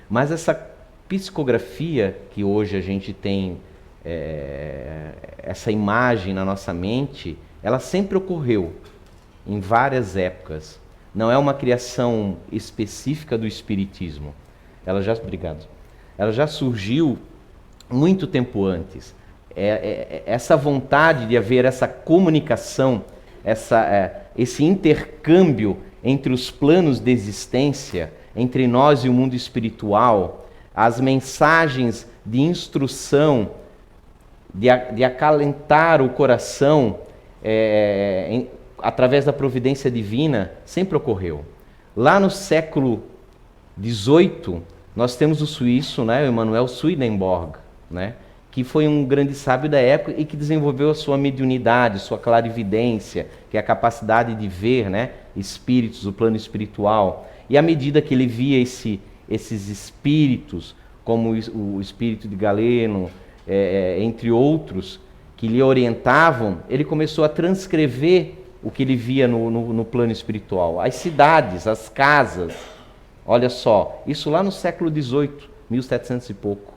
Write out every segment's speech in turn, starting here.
Mas essa psicografia que hoje a gente tem, essa imagem na nossa mente, ela sempre ocorreu em várias épocas. Não é uma criação específica do Espiritismo. Obrigado. Ela já surgiu muito tempo antes. Essa vontade de haver essa comunicação, esse intercâmbio entre os planos de existência, entre nós e o mundo espiritual, as mensagens de instrução, de acalentar o coração através da providência divina, sempre ocorreu. Lá no século XVIII, nós temos o suíço, né, o Emanuel Swedenborg, né, que foi um grande sábio da época e que desenvolveu a sua mediunidade, sua clarividência, que é a capacidade de ver, né, espíritos, o plano espiritual. E à medida que ele via esses espíritos, como o espírito de Galeno, entre outros, que lhe orientavam, ele começou a transcrever o que ele via no plano espiritual. As cidades, as casas, olha só, isso lá no século XVIII, 1700 e pouco.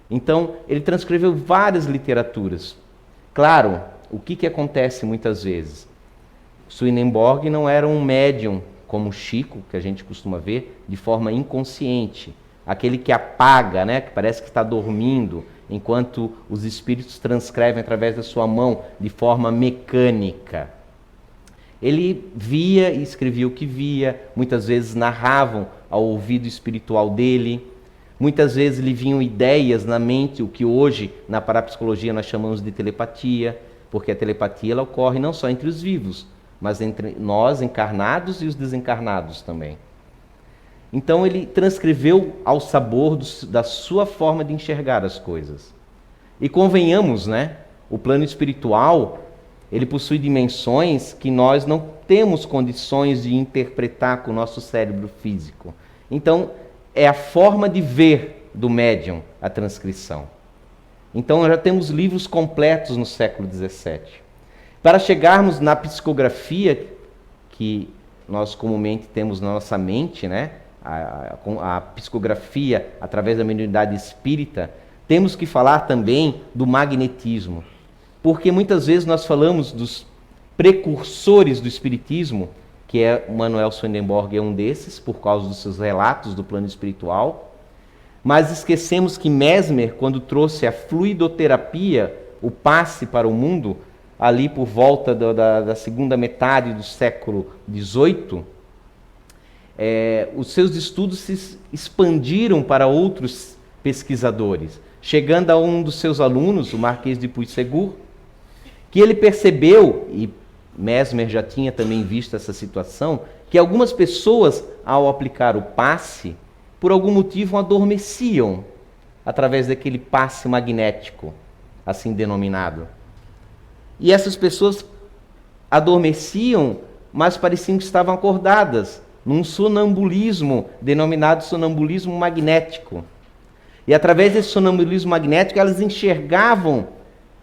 Então, ele transcreveu várias literaturas. Claro, o que acontece muitas vezes? Swedenborg não era um médium como Chico, que a gente costuma ver, de forma inconsciente. Aquele que apaga, né, que parece que está dormindo, enquanto os espíritos transcrevem através da sua mão de forma mecânica. Ele via e escrevia o que via, muitas vezes narravam ao ouvido espiritual dele, muitas vezes lhe vinham ideias na mente, o que hoje na parapsicologia nós chamamos de telepatia, porque a telepatia ela ocorre não só entre os vivos, mas entre nós encarnados e os desencarnados também. Então ele transcreveu ao sabor da sua forma de enxergar as coisas. E convenhamos, né? O plano espiritual, ele possui dimensões que nós não temos condições de interpretar com o nosso cérebro físico. Então, é a forma de ver do médium a transcrição. Então, nós já temos livros completos no século XVII. Para chegarmos na psicografia, que nós comumente temos na nossa mente, né? A psicografia através da mediunidade espírita, temos que falar também do magnetismo. Porque muitas vezes nós falamos dos precursores do espiritismo, que é o Manuel Swedenborg, é um desses, por causa dos seus relatos do plano espiritual, mas esquecemos que Mesmer, quando trouxe a fluidoterapia, o passe para o mundo, ali por volta da segunda metade do século XVIII, os seus estudos se expandiram para outros pesquisadores, chegando a um dos seus alunos, o Marquês de Puysegur, que ele percebeu, e Mesmer já tinha também visto essa situação, que algumas pessoas, ao aplicar o passe, por algum motivo adormeciam através daquele passe magnético, assim denominado. E essas pessoas adormeciam, mas pareciam que estavam acordadas, num sonambulismo, denominado sonambulismo magnético. E através desse sonambulismo magnético, elas enxergavam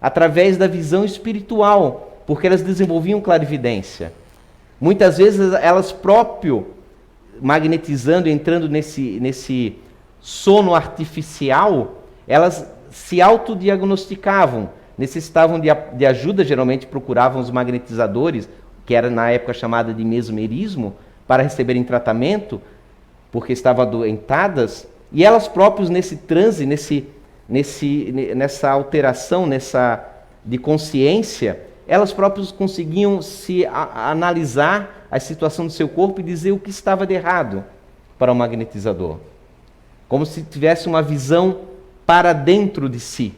através da visão espiritual, porque elas desenvolviam clarividência. Muitas vezes elas próprias, magnetizando, entrando nesse sono artificial, elas se autodiagnosticavam, necessitavam de ajuda, geralmente procuravam os magnetizadores, que era na época chamada de mesmerismo, para receberem tratamento, porque estavam adoentadas, e elas próprias nesse transe, nessa alteração de consciência, elas próprias conseguiam analisar a situação do seu corpo e dizer o que estava de errado para o magnetizador. Como se tivesse uma visão para dentro de si.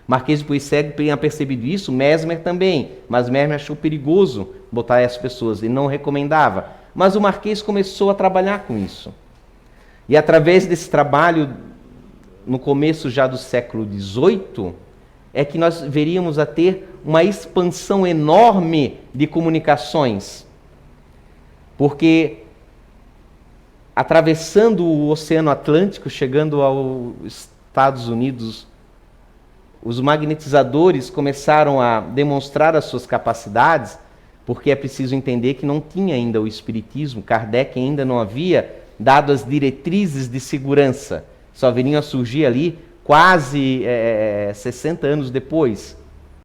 Marquês de Puysegur tinha percebido isso, Mesmer também, mas Mesmer achou perigoso botar essas pessoas e não recomendava. Mas o Marquês começou a trabalhar com isso. E através desse trabalho, no começo já do século XVIII, é que nós veríamos a ter uma expansão enorme de comunicações. Porque atravessando o Oceano Atlântico, chegando aos Estados Unidos, os magnetizadores começaram a demonstrar as suas capacidades, porque é preciso entender que não tinha ainda o espiritismo, Kardec ainda não havia dado as diretrizes de segurança, só viriam a surgir ali quase 60 anos depois.